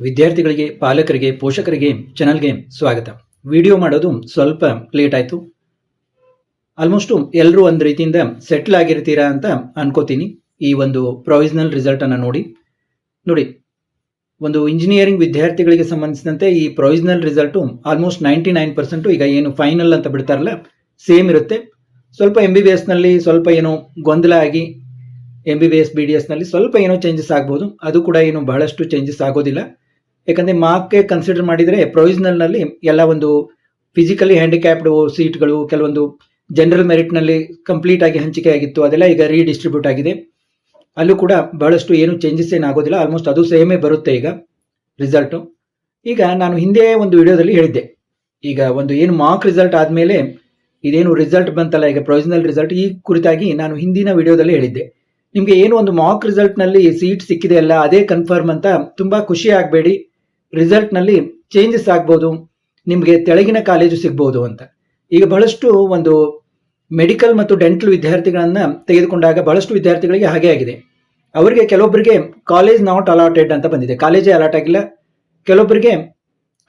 ವಿದ್ಯಾರ್ಥಿಗಳಿಗೆ, ಪಾಲಕರಿಗೆ, ಪೋಷಕರಿಗೆ ಚಾನಲ್ಗೆ ಸ್ವಾಗತ. ವಿಡಿಯೋ ಮಾಡೋದು ಸ್ವಲ್ಪ ಲೇಟ್ ಆಯಿತು. ಆಲ್ಮೋಸ್ಟು ಎಲ್ಲರೂ ಒಂದು ರೀತಿಯಿಂದ ಸೆಟ್ಲ್ ಆಗಿರ್ತೀರಾ ಅಂತ ಅನ್ಕೋತೀನಿ. ಈ ಒಂದು ಪ್ರೊವಿಷನಲ್ ರಿಸಲ್ಟನ್ನು ನೋಡಿ ಒಂದು ಇಂಜಿನಿಯರಿಂಗ್ ವಿದ್ಯಾರ್ಥಿಗಳಿಗೆ ಸಂಬಂಧಿಸಿದಂತೆ ಈ ಪ್ರೊವಿಷನಲ್ ರಿಸಲ್ಟು ಆಲ್ಮೋಸ್ಟ್ 99% ಈಗ ಏನು ಫೈನಲ್ ಅಂತ ಬಿಡ್ತಾರಲ್ಲ ಸೇಮ್ ಇರುತ್ತೆ. ಸ್ವಲ್ಪ MBBSನಲ್ಲಿ ಸ್ವಲ್ಪ ಏನೋ ಗೊಂದಲ ಆಗಿ MBBS BDSನಲ್ಲಿ ಸ್ವಲ್ಪ ಏನೋ ಚೇಂಜಸ್ ಆಗ್ಬೋದು. ಅದು ಕೂಡ ಏನು ಬಹಳಷ್ಟು ಚೇಂಜಸ್ ಆಗೋದಿಲ್ಲ. ಯಾಕಂದರೆ ಮಾರ್ಕ್ಗೆ ಕನ್ಸಿಡರ್ ಮಾಡಿದರೆ ಪ್ರೊವಿಷನಲ್ನಲ್ಲಿ ಎಲ್ಲ ಒಂದು ಫಿಸಿಕಲಿ ಹ್ಯಾಂಡಿಕ್ಯಾಪ್ಡ್ ಸೀಟ್ಗಳು, ಕೆಲವೊಂದು ಜನರಲ್ ಮೆರಿಟ್ನಲ್ಲಿ ಕಂಪ್ಲೀಟ್ ಆಗಿ ಹಂಚಿಕೆ ಆಗಿತ್ತು, ಅದೆಲ್ಲ ಈಗ ರೀಡಿಸ್ಟ್ರಿಬ್ಯೂಟ್ ಆಗಿದೆ. ಅಲ್ಲೂ ಕೂಡ ಬಹಳಷ್ಟು ಏನು ಚೇಂಜಸ್ ಏನಾಗೋದಿಲ್ಲ, ಆಲ್ಮೋಸ್ಟ್ ಅದು ಸೇಮೇ ಬರುತ್ತೆ ಈಗ ರಿಸಲ್ಟು. ಈಗ ನಾನು ಹಿಂದೆ ಒಂದು ವಿಡಿಯೋದಲ್ಲಿ ಹೇಳಿದ್ದೆ, ಈಗ ಒಂದು ಏನು ಮಾರ್ಕ್ ರಿಸಲ್ಟ್ ಆದಮೇಲೆ ಇದೇನು ರಿಸಲ್ಟ್ ಬಂತಲ್ಲ ಈಗ ಪ್ರೊವಿಷನಲ್ ರಿಸಲ್ಟ್, ಈ ಕುರಿತಾಗಿ ನಾನು ಹಿಂದಿನ ವಿಡಿಯೋದಲ್ಲಿ ಹೇಳಿದ್ದೆ. ನಿಮಗೆ ಏನು ಒಂದು ಮಾರ್ಕ್ ರಿಸಲ್ಟ್ನಲ್ಲಿ ಸೀಟ್ ಸಿಕ್ಕಿದೆ ಅಲ್ಲ ಅದೇ ಕನ್ಫರ್ಮ್ ಅಂತ ತುಂಬ ಖುಷಿ ಆಗಬೇಡಿ. ರಿಸಲ್ಟ್ನಲ್ಲಿ ಚೇಂಜಸ್ ಆಗ್ಬೋದು, ನಿಮಗೆ ತೆಳಗಿನ ಕಾಲೇಜು ಸಿಗ್ಬೋದು ಅಂತ. ಈಗ ಬಹಳಷ್ಟು ಒಂದು ಮೆಡಿಕಲ್ ಮತ್ತು ಡೆಂಟಲ್ ವಿದ್ಯಾರ್ಥಿಗಳನ್ನು ತೆಗೆದುಕೊಂಡಾಗ ಬಹಳಷ್ಟು ವಿದ್ಯಾರ್ಥಿಗಳಿಗೆ ಹಾಗೆ ಆಗಿದೆ. ಅವರಿಗೆ ಕೆಲವೊಬ್ಬರಿಗೆ ಕಾಲೇಜ್ ನಾಟ್ ಅಲಾಟೆಡ್ ಅಂತ ಬಂದಿದೆ, ಕಾಲೇಜೇ ಅಲಾಟ್ ಆಗಿಲ್ಲ. ಕೆಲವೊಬ್ಬರಿಗೆ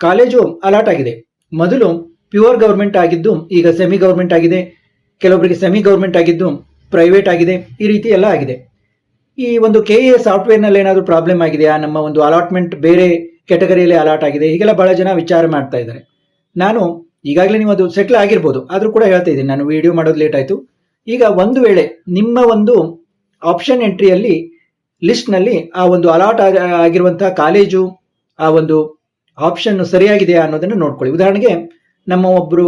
ಕಾಲೇಜು ಅಲಾಟ್ ಆಗಿದೆ, ಮೊದಲು ಪ್ಯೂರ್ ಗೌರ್ಮೆಂಟ್ ಆಗಿದ್ದು ಈಗ ಸೆಮಿ ಗೌರ್ಮೆಂಟ್ ಆಗಿದೆ, ಕೆಲವೊಬ್ಬರಿಗೆ ಸೆಮಿ ಗೌರ್ಮೆಂಟ್ ಆಗಿದ್ದು ಪ್ರೈವೇಟ್ ಆಗಿದೆ, ಈ ರೀತಿ ಎಲ್ಲ ಆಗಿದೆ. ಈ ಒಂದು KA ಸಾಫ್ಟ್ವೇರ್ನಲ್ಲಿ ಏನಾದರೂ ಪ್ರಾಬ್ಲಮ್ ಆಗಿದೆಯಾ, ನಮ್ಮ ಒಂದು ಅಲಾಟ್ಮೆಂಟ್ ಬೇರೆ ಕ್ಯಾಟಗರಿಯಲ್ಲಿ ಅಲಾಟ್ ಆಗಿದೆ, ಹೀಗೆಲ್ಲ ಬಹಳ ಜನ ವಿಚಾರ ಮಾಡ್ತಾ ಇದ್ದಾರೆ. ನಾನು ಈಗಾಗಲೇ ನೀವು ಅದು ಸೆಟ್ಲ್ ಆಗಿರ್ಬೋದು, ಆದರೂ ಕೂಡ ಹೇಳ್ತಾ ಇದ್ದೀನಿ, ನಾನು ವಿಡಿಯೋ ಮಾಡೋದು ಲೇಟ್ ಆಯಿತು. ಈಗ ಒಂದು ವೇಳೆ ನಿಮ್ಮ ಒಂದು ಆಪ್ಷನ್ ಎಂಟ್ರಿಯಲ್ಲಿ ಲಿಸ್ಟ್ನಲ್ಲಿ ಆ ಒಂದು ಅಲಾಟ್ ಆಗಿರುವಂತಹ ಕಾಲೇಜು ಆ ಒಂದು ಆಪ್ಷನ್ ಸರಿಯಾಗಿದೆಯಾ ಅನ್ನೋದನ್ನು ನೋಡ್ಕೊಳ್ಳಿ. ಉದಾಹರಣೆಗೆ ನಮ್ಮ ಒಬ್ಬರು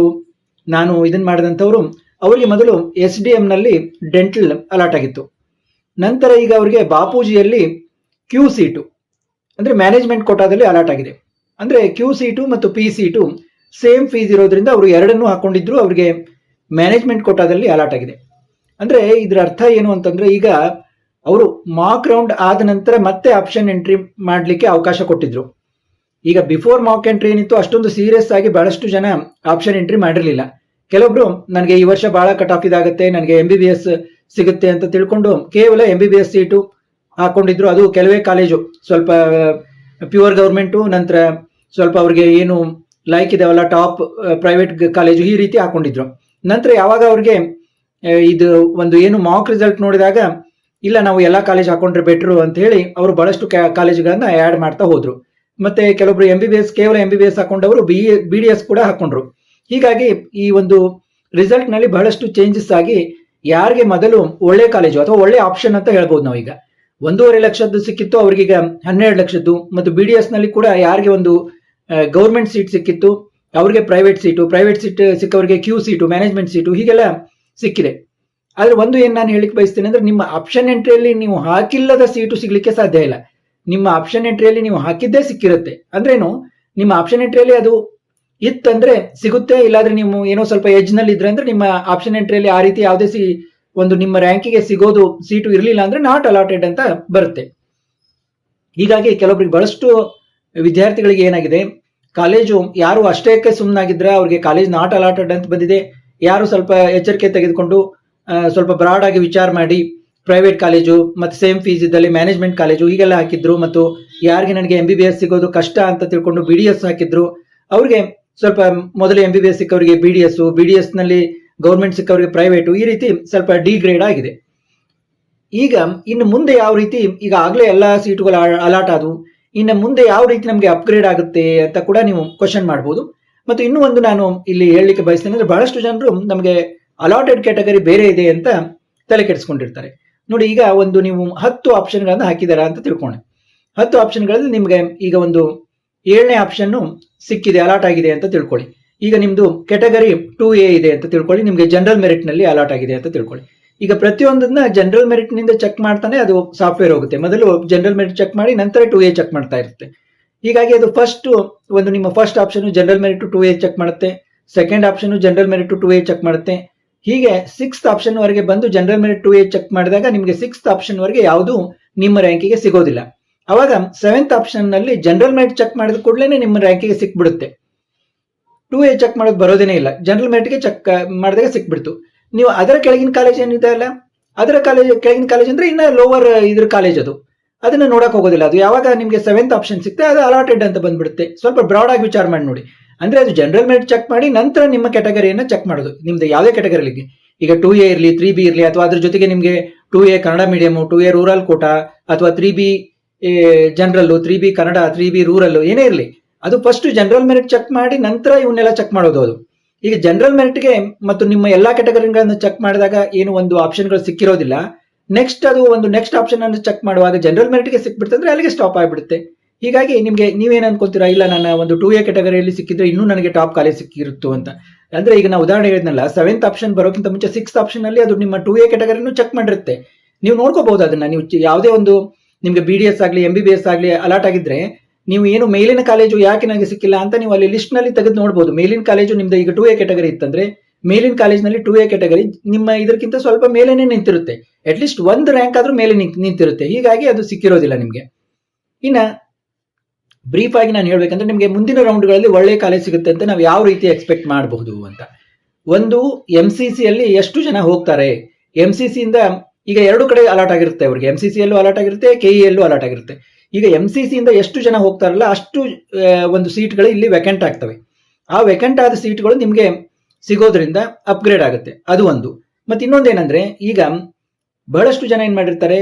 ನಾನು ಇದನ್ನು ಮಾಡಿದಂಥವರು, ಅವರಿಗೆ ಮೊದಲು SDMನಲ್ಲಿ ಡೆಂಟಲ್ ಅಲಾಟ್ ಆಗಿತ್ತು, ನಂತರ ಈಗ ಅವರಿಗೆ ಬಾಪೂಜಿಯಲ್ಲಿ Q ಸೀಟು ಅಂದರೆ ಮ್ಯಾನೇಜ್ಮೆಂಟ್ ಕೋಟಾದಲ್ಲಿ ಅಲಾಟ್ ಆಗಿದೆ. ಅಂದರೆ Q ಸೀಟು ಮತ್ತು P ಸೀಟು ಸೇಮ್ ಫೀಸ್ ಇರೋದ್ರಿಂದ ಅವರು ಎರಡನ್ನೂ ಹಾಕೊಂಡಿದ್ರು, ಅವರಿಗೆ ಮ್ಯಾನೇಜ್ಮೆಂಟ್ ಕೋಟಾದಲ್ಲಿ ಅಲಾಟ್ ಆಗಿದೆ. ಅಂದರೆ ಇದರ ಅರ್ಥ ಏನು ಅಂತಂದರೆ, ಈಗ ಅವರು ಮಾರ್ಕ್ ರೌಂಡ್ ಆದ ನಂತರ ಮತ್ತೆ ಆಪ್ಷನ್ ಎಂಟ್ರಿ ಮಾಡಲಿಕ್ಕೆ ಅವಕಾಶ ಕೊಟ್ಟಿದ್ರು. ಈಗ ಬಿಫೋರ್ ಮಾರ್ಕ್ ಎಂಟ್ರಿ ಏನಿತ್ತು ಅಷ್ಟೊಂದು ಸೀರಿಯಸ್ ಆಗಿ ಬಹಳಷ್ಟು ಜನ ಆಪ್ಷನ್ ಎಂಟ್ರಿ ಮಾಡಿರಲಿಲ್ಲ. ಕೆಲವೊಬ್ರು ನನಗೆ ಈ ವರ್ಷ ಬಹಳ ಕಟ್ ಆಫ್ ಇದಾಗುತ್ತೆ, ನನಗೆ MBBS ಸಿಗುತ್ತೆ ಅಂತ ತಿಳ್ಕೊಂಡು ಕೇವಲ MBBS ಸೀಟು ಹಾಕೊಂಡಿದ್ರು. ಅದು ಕೆಲವೇ ಕಾಲೇಜು, ಸ್ವಲ್ಪ ಪ್ಯೂರ್ ಗೌರ್ಮೆಂಟು, ನಂತರ ಸ್ವಲ್ಪ ಅವ್ರಿಗೆ ಏನು ಲೈಕ್ ಇದಾವಲ್ಲ ಟಾಪ್ ಪ್ರೈವೇಟ್ ಕಾಲೇಜು, ಈ ರೀತಿ ಹಾಕೊಂಡಿದ್ರು. ನಂತರ ಯಾವಾಗ ಅವ್ರಿಗೆ ಇದು ಒಂದು ಏನು ಮಾರ್ಕ್ ರಿಸಲ್ಟ್ ನೋಡಿದಾಗ ಇಲ್ಲ ನಾವು ಎಲ್ಲ ಕಾಲೇಜ್ ಹಾಕೊಂಡ್ರೆ ಬೆಟ್ರು ಅಂತ ಹೇಳಿ ಅವರು ಬಹಳಷ್ಟು ಕಾಲೇಜುಗಳನ್ನ ಆ್ಯಡ್ ಮಾಡ್ತಾ ಹೋದ್ರು. ಮತ್ತೆ ಕೆಲವೊಬ್ರು MBBS ಕೇವಲ MBBS ಹಾಕೊಂಡವರು BDS ಕೂಡ ಹಾಕೊಂಡ್ರು. ಹೀಗಾಗಿ ಈ ಒಂದು ರಿಸಲ್ಟ್ನಲ್ಲಿ ಬಹಳಷ್ಟು ಚೇಂಜಸ್ ಆಗಿ ಯಾರಿಗೆ ಮೊದಲು ಒಳ್ಳೆ ಕಾಲೇಜು ಅಥವಾ ಒಳ್ಳೆ ಆಪ್ಷನ್ ಅಂತ ಹೇಳ್ಬೋದು, ನಾವೀಗ 1.5 ಲಕ್ಷದ್ದು ಸಿಕ್ಕಿತ್ತು ಅವ್ರಿಗೀಗ 12 ಲಕ್ಷದ್ದು, ಮತ್ತು BDSನಲ್ಲಿ ಕೂಡ ಯಾರಿಗೆ ಒಂದು ಗೌರ್ಮೆಂಟ್ ಸೀಟ್ ಸಿಕ್ಕಿತ್ತು ಅವ್ರಿಗೆ ಪ್ರೈವೇಟ್ ಸೀಟ್ ಸಿಕ್ಕವರಿಗೆ Q ಸೀಟು, ಮ್ಯಾನೇಜ್ಮೆಂಟ್ ಸೀಟು, ಹೀಗೆಲ್ಲ ಸಿಕ್ಕಿದೆ. ಆದರೆ ಒಂದು ಏನು ನಾನು ಹೇಳಿಕ್ಕೆ ಬಯಸ್ತೇನೆ ಅಂದರೆ, ನಿಮ್ಮ ಆಪ್ಷನ್ ಎಂಟ್ರಿಯಲ್ಲಿ ನೀವು ಹಾಕಿಲ್ಲದ ಸೀಟು ಸಿಗಲಿಕ್ಕೆ ಸಾಧ್ಯ ಇಲ್ಲ. ನಿಮ್ಮ ಆಪ್ಷನ್ ಎಂಟ್ರಿಯಲ್ಲಿ ನೀವು ಹಾಕಿದ್ದೇ ಸಿಕ್ಕಿರುತ್ತೆ. ಅಂದ್ರೇನು, ನಿಮ್ಮ ಆಪ್ಷನ್ ಎಂಟ್ರಿಯಲ್ಲಿ ಅದು ಇತ್ತಂದ್ರೆ ಸಿಗುತ್ತೆ, ಇಲ್ಲಾಂದ್ರೆ ನೀವು ಏನೋ ಸ್ವಲ್ಪ ಎಜ್ನಲ್ಲಿ ಇದ್ರೆ ಅಂದ್ರೆ ನಿಮ್ಮ ಆಪ್ಷನ್ ಎಂಟ್ರಿಯಲ್ಲಿ ಆ ರೀತಿ ಯಾವುದೇ ಒಂದು ನಿಮ್ಮ ರ್ಯಾಂಕಿಗೆ ಸಿಗೋದು ಸೀಟು ಇರಲಿಲ್ಲ ಅಂದ್ರೆ ನಾಟ್ ಅಲಾಟೆಡ್ ಅಂತ ಬರುತ್ತೆ. ಹೀಗಾಗಿ ಕೆಲವೊಬ್ಬರಿಗೆ ಬಹಳಷ್ಟು ವಿದ್ಯಾರ್ಥಿಗಳಿಗೆ ಏನಾಗಿದೆ, ಕಾಲೇಜು ಯಾರು ಅಷ್ಟೇಕ್ಕೆ ಸುಮ್ಮನಾಗಿದ್ರೆ ಅವ್ರಿಗೆ ಕಾಲೇಜ್ ನಾಟ್ ಅಲಾಟೆಡ್ ಅಂತ ಬಂದಿದೆ, ಯಾರು ಸ್ವಲ್ಪ ಎಚ್ಚರಿಕೆ ತೆಗೆದುಕೊಂಡು ಸ್ವಲ್ಪ ಬ್ರಾಡ್ ಆಗಿ ವಿಚಾರ ಮಾಡಿ ಪ್ರೈವೇಟ್ ಕಾಲೇಜು ಮತ್ತು ಸೇಮ್ ಫೀಸ್ ಇದ್ದಲ್ಲಿ ಮ್ಯಾನೇಜ್ಮೆಂಟ್ ಕಾಲೇಜು ಹೀಗೆಲ್ಲ ಹಾಕಿದ್ರು, ಮತ್ತು ಯಾರಿಗೆ ನನಗೆ MBBS ಸಿಗೋದು ಕಷ್ಟ ಅಂತ ತಿಳ್ಕೊಂಡು BDS ಹಾಕಿದ್ರು, ಅವ್ರಿಗೆ ಸ್ವಲ್ಪ ಮೊದಲು MBBS ಸಿಕ್ಕವರಿಗೆ BDSನಲ್ಲಿ ಗೌರ್ಮೆಂಟ್ ಸಿಕ್ಕವರಿಗೆ ಪ್ರೈವೇಟು, ಈ ರೀತಿ ಸ್ವಲ್ಪ ಡಿಗ್ರೇಡ್ ಆಗಿದೆ. ಈಗ ಇನ್ನು ಮುಂದೆ ಯಾವ ರೀತಿ, ಈಗ ಆಗಲೇ ಎಲ್ಲ ಸೀಟುಗಳು ಅಲಾಟ್ ಆದವು, ಇನ್ನು ಮುಂದೆ ಯಾವ ರೀತಿ ನಮಗೆ ಅಪ್ಗ್ರೇಡ್ ಆಗುತ್ತೆ ಅಂತ ಕೂಡ ನೀವು ಕ್ವಶನ್ ಮಾಡ್ಬೋದು. ಮತ್ತು ಇನ್ನೂ ಒಂದು ನಾನು ಇಲ್ಲಿ ಹೇಳಲಿಕ್ಕೆ ಬಯಸ್ತೇನೆ ಅಂದರೆ, ಬಹಳಷ್ಟು ಜನರು ನಮಗೆ ಅಲಾಟೆಡ್ ಕ್ಯಾಟಗರಿ ಬೇರೆ ಇದೆ ಅಂತ ತಲೆ ಕೆಡಿಸ್ಕೊಂಡಿರ್ತಾರೆ. ನೋಡಿ, ಈಗ ಒಂದು ನೀವು 10 ಆಪ್ಷನ್ಗಳನ್ನು ಹಾಕಿದಾರಾ ಅಂತ ತಿಳ್ಕೊಂಡೆ. 10 ಆಪ್ಷನ್ಗಳಲ್ಲಿ ನಿಮಗೆ ಈಗ ಒಂದು 7ನೇ ಆಪ್ಷನ್ನು ಸಿಕ್ಕಿದೆ, ಅಲಾಟ್ ಆಗಿದೆ ಅಂತ ತಿಳ್ಕೊಳ್ಳಿ. ಈಗ ನಿಮ್ಮದು ಕ್ಯಾಟಗರಿ 2A ಇದೆ ಅಂತ ತಿಳ್ಕೊಳ್ಳಿ, ನಿಮಗೆ ಜನರಲ್ ಮೆರಿಟ್ನಲ್ಲಿ ಅಲಾಟ್ ಆಗಿದೆ ಅಂತ ತಿಳ್ಕೊಳ್ಳಿ. ಈಗ ಪ್ರತಿಯೊಂದನ್ನ ಜನರಲ್ ಮೆರಿಟ್ನಿಂದ ಚೆಕ್ ಮಾಡ್ತಾನೆ ಅದು ಸಾಫ್ಟ್ವೇರ್ ಹೋಗುತ್ತೆ. ಮೊದಲು ಜನರಲ್ ಮೆರಿಟ್ ಚೆಕ್ ಮಾಡಿ ನಂತರ 2A ಚೆಕ್ ಮಾಡ್ತಾ ಇರುತ್ತೆ. ಹೀಗಾಗಿ ಅದು ನಿಮ್ಮ first option general merit 2A check ಮಾಡುತ್ತೆ, second option general merit 2A check ಮಾಡುತ್ತೆ, ಹೀಗೆ 6th ಆಪ್ಷನ್ ವರೆಗೆ ಬಂದು ಜನರಲ್ ಮೆರಿಟ್ 2A ಚೆಕ್ ಮಾಡಿದಾಗ ನಿಮಗೆ 6th ಆಪ್ಷನ್ ವರೆಗೆ ಯಾವುದು ನಿಮ್ಮ ರ್ಯಾಂಕಿಗೆ ಸಿಗೋದಿಲ್ಲ. ಅವಾಗ 7th ಆಪ್ಷನ್ ನಲ್ಲಿ ಜನರಲ್ ಮೆರಿಟ್ ಚೆಕ್ ಮಾಡಿದ ಕೂಡಲೇ ನಿಮ್ಮ ರ್ಯಾಂಕಿಗೆ ಸಿಕ್ಬಿಡುತ್ತೆ. 2A ಚೆಕ್ ಮಾಡೋದು ಬರೋದೇನೇ ಇಲ್ಲ, ಜನರಲ್ ಮೆರಿಟ್ಗೆ ಚೆಕ್ ಮಾಡಿದಾಗ ಸಿಕ್ಬಿಡ್ತು. ನೀವು ಅದರ ಕೆಳಗಿನ ಕಾಲೇಜ್ ಏನಿದೆ ಅಲ್ಲ, ಅದರ ಕೆಳಗಿನ ಕಾಲೇಜ್ ಅಂದ್ರೆ ಇನ್ನ ಲೋವರ್ ಇದ್ರ ಕಾಲೇಜ್ ಅದು, ಅದನ್ನ ನೋಡಕ್ ಹೋಗೋದಿಲ್ಲ. ಅದು ಯಾವಾಗ ನಿಮಗೆ 7th ಆಪ್ಷನ್ ಸಿಗುತ್ತೆ ಅದು ಅಲಾಟೆಡ್ ಅಂತ ಬಂದ್ಬಿಡುತ್ತೆ. ಸ್ವಲ್ಪ ಬ್ರಾಡ್ ಆಗಿ ವಿಚಾರ ಮಾಡಿ ನೋಡಿ. ಅಂದ್ರೆ ಅದು ಜನರಲ್ ಮೆರಿಟ್ ಚೆಕ್ ಮಾಡಿ ನಂತರ ನಿಮ್ಮ ಕ್ಯಾಟಗರಿಯನ್ನ ಚೆಕ್ ಮಾಡೋದು. ನಿಮ್ದು ಯಾವುದೇ ಕ್ಯಾಟಗರಿ, ಈಗ 2A ಇರಲಿ 3B ಇರಲಿ, ಅಥವಾ ಅದ್ರ ಜೊತೆಗೆ ನಿಮಗೆ 2A Kannada medium, 2A rural Kota, ಅಥವಾ 3B general, 3B Kannada, 3B rural ಏನೇ ಇರಲಿ, ಅದು ಫಸ್ಟ್ ಜನರಲ್ ಮೆರಿಟ್ ಚೆಕ್ ಮಾಡಿ ನಂತರ ಇವನ್ನೆಲ್ಲ ಚೆಕ್ ಮಾಡೋದು. ಅದು ಈಗ ಜನರಲ್ ಮೆರಿಟ್ಗೆ ಮತ್ತು ನಿಮ್ಮ ಎಲ್ಲಾ ಕ್ಯಾಟಗರಿಗಳನ್ನು ಚೆಕ್ ಮಾಡಿದಾಗ ಏನು ಒಂದು ಆಪ್ಷನ್ಗಳು ಸಿಕ್ಕಿರೋದಿಲ್ಲ, ನೆಕ್ಸ್ಟ್ ಅದು ಒಂದು ನೆಕ್ಸ್ಟ್ ಆಪ್ಷನ್ ಅನ್ನು ಚೆಕ್ ಮಾಡುವಾಗ ಜನರಲ್ ಮೆರಿಟ್ಗೆ ಸಿಕ್ಬಿಡ್ತಂದ್ರೆ ಅಲ್ಲಿಗೆ ಸ್ಟಾಪ್ ಆಗಿಬಿಡುತ್ತೆ. ಹೀಗಾಗಿ ನಿಮ್ಗೆ ನೀವೇನ್ ಅನ್ಕೊಂತೀರಾ, ಇಲ್ಲ ನನ್ನ ಒಂದು 2A ಕ್ಯಾಟಗರಿಯಲ್ಲಿ ಸಿಕ್ಕಿದ್ರೆ ಇನ್ನೂ ನನಗೆ ಟಾಪ್ ಕಾಲೇಜ್ ಸಿಕ್ಕಿರುತ್ತು ಅಂತ. ಅಂದ್ರೆ ಈಗ ನಾವು ಉದಾಹರಣೆ ಹೇಳಿದ್ನಲ್ಲ, 7th ಆಪ್ಷನ್ ಬರೋಕ್ಕಿಂತ ಮುಂಚೆ 6th ಆಪ್ಷನ್ ಅಲ್ಲಿ ಅದು ನಿಮ್ಮ 2A ಕ್ಯಾಟಗರಿನೂ ಚೆಕ್ ಮಾಡಿರುತ್ತೆ. ನೀವು ನೋಡ್ಕೋಬಹುದು ಅದನ್ನ. ನೀವು ಯಾವುದೇ ಒಂದು ನಿಮ್ಗೆ BDS ಆಗ್ಲಿ MBBS ಆಗ್ಲಿ ಅಲಾಟ್ ಆಗಿದ್ರೆ ನೀವು ಏನು ಮೇಲಿನ ಕಾಲೇಜು ಯಾಕೆ ನನಗೆ ಸಿಕ್ಕಿಲ್ಲ ಅಂತ ನೀವು ಅಲ್ಲಿ ಲಿಸ್ಟ್ ನಲ್ಲಿ ತೆಗೆದು ನೋಡಬಹುದು. ಮೇಲಿನ ಕಾಲೇಜು ನಿಮ್ದು ಈಗ 2A ಕ್ಯಾಟಗರಿ ಇತ್ತಂದ್ರೆ ಮೇಲಿನ ಕಾಲೇಜ್ನಲ್ಲಿ 2A ಕ್ಯಾಟಗರಿ ನಿಮ್ಮ ಇದಕ್ಕಿಂತ ಸ್ವಲ್ಪ ಮೇಲೇನೆ ನಿಂತಿರುತ್ತೆ. ಅಟ್ಲೀಸ್ಟ್ ಒಂದು ರ್ಯಾಂಕ್ ಆದ್ರೂ ಮೇಲೆ ನಿಂತಿರುತ್ತೆ. ಹೀಗಾಗಿ ಅದು ಸಿಕ್ಕಿರೋದಿಲ್ಲ ನಿಮ್ಗೆ. ಇನ್ನ ಬ್ರೀಫ್ ಆಗಿ ನಾನು ಹೇಳ್ಬೇಕಂದ್ರೆ, ನಿಮ್ಗೆ ಮುಂದಿನ ರೌಂಡ್ಗಳಲ್ಲಿ ಒಳ್ಳೆ ಕಾಲೇಜ್ ಸಿಗುತ್ತೆ ಅಂತ ನಾವು ಯಾವ ರೀತಿ ಎಕ್ಸ್ಪೆಕ್ಟ್ ಮಾಡಬಹುದು ಅಂತ. ಒಂದು MCC ಅಲ್ಲಿ ಎಷ್ಟು ಜನ ಹೋಗ್ತಾರೆ, MCC ಇಂದ ಈಗ ಎರಡು ಕಡೆ ಅಲಾಟ್ ಆಗಿರುತ್ತೆ ಅವ್ರಿಗೆ, MCC ಯಲ್ಲೂ ಅಲಾಟ್ ಆಗಿರುತ್ತೆ, KE ಯಲ್ಲೂ ಅಲಾಟ್ ಆಗಿರುತ್ತೆ. ಈಗ MCC ಇಂದ ಎಷ್ಟು ಜನ ಹೋಗ್ತಾರಲ್ಲ ಅಷ್ಟು ಒಂದು ಸೀಟ್ಗಳು ಇಲ್ಲಿ ವೆಕೆಂಟ್ ಆಗ್ತವೆ. ಆ ವೆಕೆಂಟ್ ಆದ ಸೀಟ್ಗಳು ನಿಮ್ಗೆ ಸಿಗೋದ್ರಿಂದ ಅಪ್ಗ್ರೇಡ್ ಆಗುತ್ತೆ, ಅದು ಒಂದು. ಮತ್ತೆ ಇನ್ನೊಂದೇನಂದ್ರೆ, ಈಗ ಬಹಳಷ್ಟು ಜನ ಏನ್ ಮಾಡಿರ್ತಾರೆ,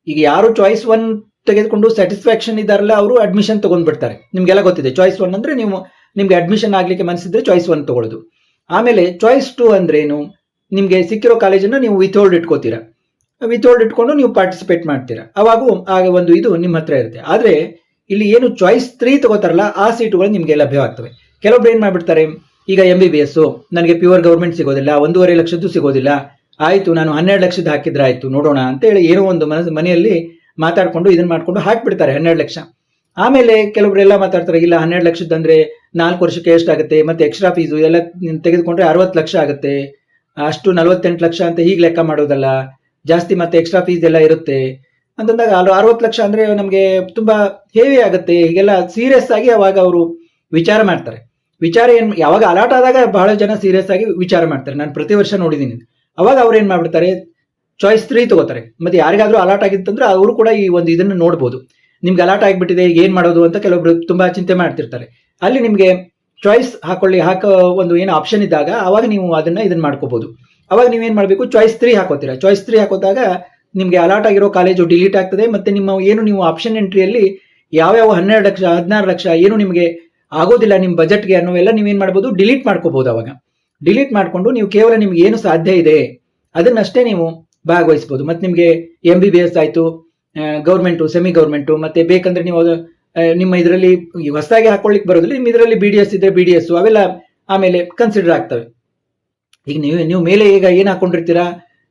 ಈಗ ಯಾರು ಚಾಯ್ಸ್ 1 ತೆಗೆದುಕೊಂಡು ಸ್ಯಾಟಿಸ್ಫ್ಯಾಕ್ಷನ್ ಇದಾರಲ್ಲ ಅವರು ಅಡ್ಮಿಷನ್ ತಗೊಂಡ್ಬಿಡ್ತಾರೆ. ನಿಮ್ಗೆಲ್ಲ ಗೊತ್ತಿದೆ, ಚಾಯ್ಸ್ 1 ಅಂದ್ರೆ ನಿಮ್ಗೆ ಅಡ್ಮಿಷನ್ ಆಗ್ಲಿಕ್ಕೆ ಮನಸ್ಸಿದ್ರೆ ಚಾಯ್ಸ್ 1 ತಗೊಳ್ಳೋದು. ಆಮೇಲೆ ಚಾಯ್ಸ್ 2 ಅಂದ್ರೆ ಏನು, ನಿಮ್ಗೆ ಸಿಕ್ಕಿರೋ ಕಾಲೇಜನ್ನ ನೀವು ವಿಥೋಲ್ಡ್ ಇಟ್ಕೋತೀರಾ, ವಿಥೋಲ್ಡ್ ಇಟ್ಕೊಂಡು ನೀವು ಪಾರ್ಟಿಸಿಪೇಟ್ ಮಾಡ್ತೀರಾ. ಅವಾಗೂ ಆಗ ಒಂದು ಇದು ನಿಮ್ಮ ಹತ್ರ ಇರುತ್ತೆ. ಆದ್ರೆ ಇಲ್ಲಿ ಏನು ಚಾಯ್ಸ್ 3 ತಗೋತಾರಲ್ಲ ಆ ಸೀಟುಗಳು ನಿಮ್ಗೆ ಲಭ್ಯವಾಗ್ತವೆ. ಕೆಲವೊಬ್ರು ಏನ್ ಮಾಡ್ಬಿಡ್ತಾರೆ, ಈಗ MBBS ನನಗೆ ಪ್ಯೂರ್ ಗೌರ್ಮೆಂಟ್ ಸಿಗೋದಿಲ್ಲ, 1.5 ಲಕ್ಷದ್ದು ಸಿಗೋದಿಲ್ಲ, ಆಯ್ತು ನಾನು 12 ಲಕ್ಷದ ಹಾಕಿದ್ರೆ ಆಯ್ತು ನೋಡೋಣ ಅಂತ ಹೇಳಿ ಏನೋ ಒಂದು ಮನೆಯಲ್ಲಿ ಮಾತಾಡ್ಕೊಂಡು ಇದನ್ನ ಮಾಡ್ಕೊಂಡು ಹಾಕ್ಬಿಡ್ತಾರೆ 12 ಲಕ್ಷ. ಆಮೇಲೆ ಕೆಲವರೆಲ್ಲ ಮಾತಾಡ್ತಾರೆ, ಇಲ್ಲ 12 ಲಕ್ಷದಂದ್ರೆ 4 ವರ್ಷಕ್ಕೆ ಎಷ್ಟಾಗುತ್ತೆ, ಮತ್ತೆ ಎಕ್ಸ್ಟ್ರಾ ಫೀಸು ಎಲ್ಲ ತೆಗೆದುಕೊಂಡ್ರೆ 60 ಲಕ್ಷ ಆಗುತ್ತೆ, ಅಷ್ಟು 48 ಲಕ್ಷ ಅಂತ ಹೀಗೆ ಲೆಕ್ಕ ಮಾಡೋದಲ್ಲ, ಜಾಸ್ತಿ ಮತ್ತೆ ಎಕ್ಸ್ಟ್ರಾ ಫೀಸ್ ಎಲ್ಲ ಇರುತ್ತೆ ಅಂತಂದಾಗ 60 ಲಕ್ಷ ಅಂದ್ರೆ ನಮ್ಗೆ ತುಂಬಾ ಹೆವಿ ಆಗುತ್ತೆ. ಹೀಗೆಲ್ಲ ಸೀರಿಯಸ್ ಆಗಿ ಅವಾಗ ಅವರು ವಿಚಾರ ಮಾಡ್ತಾರೆ. ವಿಚಾರ ಯಾವಾಗ ಅಲಾಟ್ ಆದಾಗ ಬಹಳ ಜನ ಸೀರಿಯಸ್ ಆಗಿ ವಿಚಾರ ಮಾಡ್ತಾರೆ, ನಾನು ಪ್ರತಿ ವರ್ಷ ನೋಡಿದ್ದೀನಿ. ಅವಾಗ ಅವ್ರು ಏನ್ ಮಾಡ್ಬಿಡ್ತಾರೆ, ಚಾಯ್ಸ್ 3 ತಗೋತಾರೆ. ಮತ್ತೆ ಯಾರಿಗಾದ್ರೂ ಅಲಾಟ್ ಆಗಿತ್ತಂದ್ರೆ ಅವರು ಕೂಡ ಈ ಒಂದು ಇದನ್ನ ನೋಡ್ಬೋದು, ನಿಮ್ಗೆ ಅಲಾಟ್ ಆಗಿಬಿಟ್ಟಿದೆ ಏನ್ ಮಾಡೋದು ಅಂತ ಕೆಲವೊಬ್ರು ತುಂಬಾ ಚಿಂತೆ ಮಾಡ್ತಿರ್ತಾರೆ. ಅಲ್ಲಿ ನಿಮ್ಗೆ ಚಾಯ್ಸ್ ಹಾಕೋ ಒಂದು ಏನು ಆಪ್ಷನ್ ಇದ್ದಾಗ ಅವಾಗ ನೀವು ಇದನ್ನ ಮಾಡ್ಕೋಬಹುದು. ಅವಾಗ ನೀವೇನ್ ಮಾಡ್ಬೇಕು, ಚಾಯ್ಸ್ 3 ಹಾಕೋತೀರಾ. ಚಾಯ್ಸ್ 3 ಹಾಕೋದಾಗ ನಿಮ್ಗೆ ಅಲಾಟ್ ಆಗಿರೋ ಕಾಲೇಜು ಡಿಲೀಟ್ ಆಗ್ತದೆ. ಮತ್ತೆ ನೀವು ಆಪ್ಷನ್ ಎಂಟ್ರಿಯಲ್ಲಿ ಯಾವ್ಯಾವ 12 ಲಕ್ಷ 16 ಲಕ್ಷ ಏನು ನಿಮ್ಗೆ ಆಗೋದಿಲ್ಲ ನಿಮ್ಮ ಬಜೆಟ್ಗೆ ಅನ್ನೋವೆಲ್ಲ ನೀವೇನ್ ಮಾಡ್ಬೋದು, ಡಿಲೀಟ್ ಮಾಡ್ಕೋಬಹುದು. ಅವಾಗ ಡಿಲೀಟ್ ಮಾಡ್ಕೊಂಡು ನೀವು ಕೇವಲ ನಿಮ್ಗೆ ಏನು ಸಾಧ್ಯ ಇದೆ ಅದನ್ನಷ್ಟೇ ನೀವು ಭಾಗವಹಿಸಬಹುದು. ಮತ್ತೆ ನಿಮ್ಗೆ MBBS ಆಯ್ತು, ಗೌರ್ಮೆಂಟು, ಸೆಮಿ ಗೌರ್ಮೆಂಟು, ಮತ್ತೆ ಬೇಕಂದ್ರೆ ನೀವು ನಿಮ್ಮ ಇದರಲ್ಲಿ ಹೊಸದಾಗಿ ಹಾಕೊಳ್ಳಿಕ್ ಬರೋದಿಲ್ಲ, ನಿಮ್ಮ ಇದರಲ್ಲಿ BDS ಇದ್ರೆ BDS ಅವೆಲ್ಲ ಆಮೇಲೆ ಕನ್ಸಿಡರ್ ಆಗ್ತವೆ. ಈಗ ನೀವು ಮೇಲೆ ಈಗ ಏನ್ ಹಾಕೊಂಡಿರ್ತೀರಾ,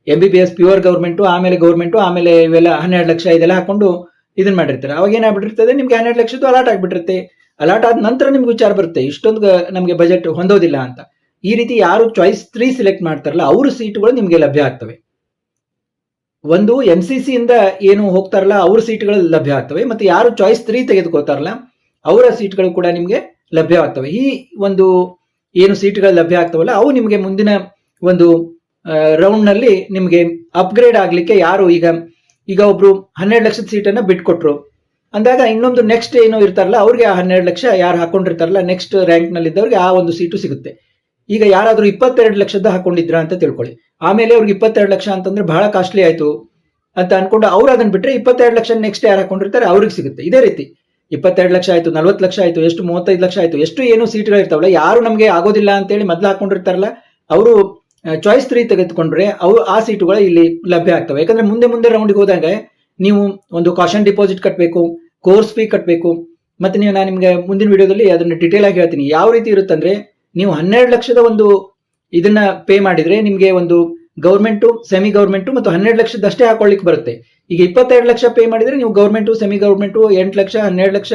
MBBS ಪ್ಯೂರ್ ಗೌರ್ಮೆಂಟು, ಆಮೇಲೆ ಗೌರ್ಮೆಂಟು, ಆಮೇಲೆ ಇವೆಲ್ಲ 12 ಲಕ್ಷ ಇದೆಲ್ಲ ಹಾಕೊಂಡು ಇದನ್ನ ಮಾಡಿರ್ತಾರೆ. ಅವಾಗ ಏನಾಗ್ಬಿಟ್ಟಿರ್ತದೆ, ನಿಮ್ಗೆ 12 ಲಕ್ಷದ್ದು ಅಲಾಟ್ ಆಗ್ಬಿಟ್ಟಿರುತ್ತೆ. ಅಲಾಟ್ ಆದ ನಂತರ ನಿಮ್ಗೆ ವಿಚಾರ ಬರುತ್ತೆ, ಇಷ್ಟೊಂದು ನಮ್ಗೆ ಬಜೆಟ್ ಹೊಂದೋದಿಲ್ಲ ಅಂತ. ಈ ರೀತಿ ಯಾರು ಚಾಯ್ಸ್ 3 ಸಿಲೆಕ್ಟ್ ಮಾಡ್ತಾರಲ್ಲ ಅವ್ರ ಸೀಟುಗಳು ನಿಮ್ಗೆ ಲಭ್ಯ ಆಗ್ತವೆ. ಒಂದು MCC ಇಂದ ಏನು ಹೋಗ್ತಾರಲ್ಲ ಅವ್ರ ಸೀಟ್ಗಳು ಲಭ್ಯ ಆಗ್ತವೆ. ಮತ್ತೆ ಯಾರು ಚಾಯ್ಸ್ 3 ತೆಗೆದುಕೋತಾರಲ್ಲ ಅವರ ಸೀಟ್ಗಳು ಕೂಡ ನಿಮ್ಗೆ ಲಭ್ಯವಾಗ್ತವೆ. ಈ ಒಂದು ಏನು ಸೀಟ್ಗಳು ಲಭ್ಯ ಆಗ್ತವಲ್ಲ ಅವು ನಿಮ್ಗೆ ಮುಂದಿನ ಒಂದು ರೌಂಡ್ ನಲ್ಲಿ ನಿಮ್ಗೆ ಅಪ್ಗ್ರೇಡ್ ಆಗ್ಲಿಕ್ಕೆ ಯಾರು ಈಗ ಒಬ್ರು 12 ಲಕ್ಷದ ಸೀಟನ್ನ ಬಿಟ್ಕೊಟ್ರು ಅಂದಾಗ ಇನ್ನೊಂದು ನೆಕ್ಸ್ಟ್ ಏನೋ ಇರ್ತಾರಲ್ಲ ಅವ್ರಿಗೆ ಆ 12 ಲಕ್ಷ ಯಾರು ಹಾಕೊಂಡಿರ್ತಾರಲ್ಲ ನೆಕ್ಸ್ಟ್ ರ್ಯಾಂಕ್ ನಲ್ಲಿ ಇದ್ದವ್ರಿಗೆ ಆ ಒಂದು ಸೀಟು ಸಿಗುತ್ತೆ. ಈಗ ಯಾರಾದ್ರೂ 22 ಲಕ್ಷದ ಹಾಕೊಂಡಿದ್ರ ಅಂತ ತಿಳ್ಕೊಳ್ಳಿ, ಆಮೇಲೆ ಅವ್ರಿಗೆ 22 ಲಕ್ಷ ಅಂತಂದ್ರೆ ಬಹಳ ಕಾಸ್ಟ್ಲಿ ಆಯ್ತು ಅಂತ ಅನ್ಕೊಂಡು ಅವ್ರು ಅದನ್ನ ಬಿಟ್ರೆ 22 ಲಕ್ಷ ನೆಕ್ಸ್ಟ್ ಯಾರು ಹಾಕೊಂಡಿರ್ತಾರೆ ಅವ್ರಿಗೆ ಸಿಗುತ್ತೆ. ಇದೇ ರೀತಿ 22 ಲಕ್ಷ ಆಯ್ತು, 40 ಲಕ್ಷ ಆಯ್ತು, ಎಷ್ಟು 35 ಲಕ್ಷ ಆಯ್ತು, ಎಷ್ಟು ಏನು ಸೀಟ್ಗಳು ಇರ್ತಾವಲ್ಲ, ಯಾರು ನಮ್ಗೆ ಆಗೋದಿಲ್ಲ ಅಂತೇಳಿ ಮೊದ್ಲು ಹಾಕೊಂಡಿರ್ತಾರಲ್ಲ ಅವರು ಚಾಯ್ಸ್ 3 ತೆಗೆದುಕೊಂಡ್ರೆ ಅವು ಆ ಸೀಟುಗಳು ಇಲ್ಲಿ ಲಭ್ಯ ಆಗ್ತವೆ. ಯಾಕಂದ್ರೆ ಮುಂದೆ ರೌಂಡ್ಗೆ ಹೋದಾಗ ನೀವು ಒಂದು ಕಾಷನ್ ಡಿಪಾಸಿಟ್ ಕಟ್ಟಬೇಕು, ಕೋರ್ಸ್ ಫೀ ಕಟ್ಟಬೇಕು. ಮತ್ತೆ ನಾನು ನಿಮ್ಗೆ ಮುಂದಿನ ವಿಡಿಯೋದಲ್ಲಿ ಅದನ್ನ ಡಿಟೇಲ್ ಆಗಿ ಹೇಳ್ತೀನಿ ಯಾವ ರೀತಿ ಇರುತ್ತಂದ್ರೆ, ನೀವು 12 ಲಕ್ಷದ ಒಂದು ಇದನ್ನ ಪೇ ಮಾಡಿದ್ರೆ ನಿಮ್ಗೆ ಒಂದು ಗೌರ್ಮೆಂಟು, ಸೆಮಿ ಗೌರ್ಮೆಂಟು ಮತ್ತು 12 ಲಕ್ಷದಷ್ಟೇ ಹಾಕೊಳ್ಳಿಕ್ಕೆ ಬರುತ್ತೆ. ಈಗ 22 ಲಕ್ಷ ಪೇ ಮಾಡಿದ್ರೆ ನೀವು government, semi government 8 lakh, 12 lakh,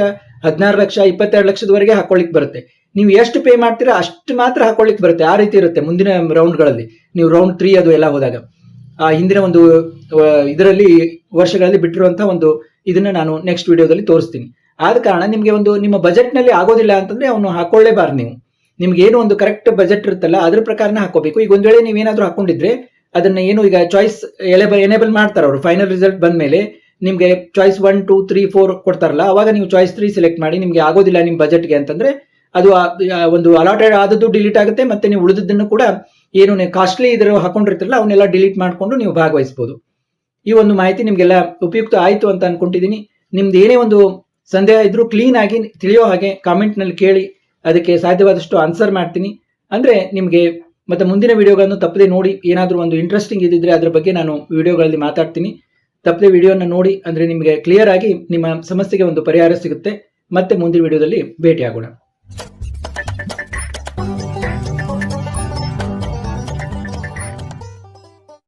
16 lakh, 22 ಲಕ್ಷದವರೆಗೆ ಹಾಕೊಳ್ಳಿಕ್ ಬರುತ್ತೆ. ನೀವು ಎಷ್ಟು ಪೇ ಮಾಡ್ತೀರಾ ಅಷ್ಟು ಮಾತ್ರ ಹಾಕೊಳ್ಳಿಕ್ ಬರುತ್ತೆ. ಆ ರೀತಿ ಇರುತ್ತೆ ಮುಂದಿನ ರೌಂಡ್ಗಳಲ್ಲಿ. ನೀವು ರೌಂಡ್ 3 ಅದು ಎಲ್ಲ ಹೋದಾಗ ಆ ಹಿಂದಿನ ಒಂದು ಇದರಲ್ಲಿ ವರ್ಷಗಳಲ್ಲಿ ಬಿಟ್ಟಿರುವಂತಹ ಒಂದು ಇದನ್ನ ನಾನು ನೆಕ್ಸ್ಟ್ ವಿಡಿಯೋದಲ್ಲಿ ತೋರಿಸ್ತೀನಿ. ಆದ ಕಾರಣ ನಿಮ್ಗೆ ಒಂದು ನಿಮ್ಮ ಬಜೆಟ್ ನಲ್ಲಿ ಆಗೋದಿಲ್ಲ ಅಂತಂದ್ರೆ ಅವನು ಹಾಕೊಳ್ಳೇಬಾರ್ದು. ನಿಮ್ಗೆ ಏನು ಒಂದು ಕರೆಕ್ಟ್ ಬಜೆಟ್ ಇರುತ್ತಲ್ಲ ಅದ್ರ ಪ್ರಕಾರನ ಹಾಕೋಬೇಕು. ಈಗ ಒಂದ್ ವೇಳೆ ನೀವೇನಾದ್ರೂ ಹಾಕೊಂಡಿದ್ರೆ ಅದನ್ನ ಏನು ಈಗ ಚಾಯ್ಸ್ ಎನೇಬಲ್ ಮಾಡ್ತಾರೆ ಅವರು, ಫೈನಲ್ ರಿಸಲ್ಟ್ ಬಂದ ಮೇಲೆ ನಿಮಗೆ ಚಾಯ್ಸ್ 1 2 3 4 ಕೊಡ್ತಾರಲ್ಲ, ಅವಾಗ ನೀವು ಚಾಯ್ಸ್ 3 ಸೆಲೆಕ್ಟ್ ಮಾಡಿ. ನಿಮಗೆ ಆಗೋದಿಲ್ಲ ನಿಮ್ಮ ಬಜೆಟ್ಗೆ ಅಂತಂದ್ರೆ ಅದು ಒಂದು ಅಲಾಟೆಡ್ ಆದದ್ದು ಡಿಲೀಟ್ ಆಗುತ್ತೆ, ಮತ್ತೆ ನೀವು ಉಳಿದದ್ದನ್ನು ಕೂಡ ಏನು ಕಾಸ್ಟ್ಲಿ ಇದ್ರ ಹಾಕೊಂಡಿರ್ತಿರಲ್ಲ ಅವನ್ನೆಲ್ಲ ಡಿಲೀಟ್ ಮಾಡಿಕೊಂಡು ನೀವು ಭಾಗವಹಿಸಬಹುದು. ಈ ಒಂದು ಮಾಹಿತಿ ನಿಮ್ಗೆಲ್ಲ ಉಪಯುಕ್ತ ಆಯ್ತು ಅಂತ ಅನ್ಕೊಂಡಿದ್ದೀನಿ. ನಿಮ್ದು ಏನೇ ಒಂದು ಸಂದೇಹ ಇದ್ರೂ ಕ್ಲೀನ್ ಆಗಿ ತಿಳಿಯೋ ಹಾಗೆ ಕಾಮೆಂಟ್ ನಲ್ಲಿ ಕೇಳಿ, ಅದಕ್ಕೆ ಸಾಧ್ಯವಾದಷ್ಟು ಆನ್ಸರ್ ಮಾಡ್ತೀನಿ. ಅಂದ್ರೆ ನಿಮ್ಗೆ ಮತ್ತೆ ಮುಂದಿನ ವಿಡಿಯೋಗಳನ್ನು ತಪ್ಪದೆ ನೋಡಿ. ಏನಾದರೂ ಒಂದು ಇಂಟ್ರೆಸ್ಟಿಂಗ್ ಇದ್ದಿದ್ರೆ ಅದ್ರ ಬಗ್ಗೆ ನಾನು ವಿಡಿಯೋಗಳಲ್ಲಿ ಮಾತಾಡ್ತೀನಿ. ತಪ್ಪದೆ ವಿಡಿಯೋನ ನೋಡಿ, ಅಂದ್ರೆ ನಿಮಗೆ ಕ್ಲಿಯರ್ ಆಗಿ ನಿಮ್ಮ ಸಮಸ್ಯೆಗೆ ಒಂದು ಪರಿಹಾರ ಸಿಗುತ್ತೆ. ಮತ್ತೆ ಮುಂದಿನ ವಿಡಿಯೋದಲ್ಲಿ ಭೇಟಿ ಆಗೋಣ.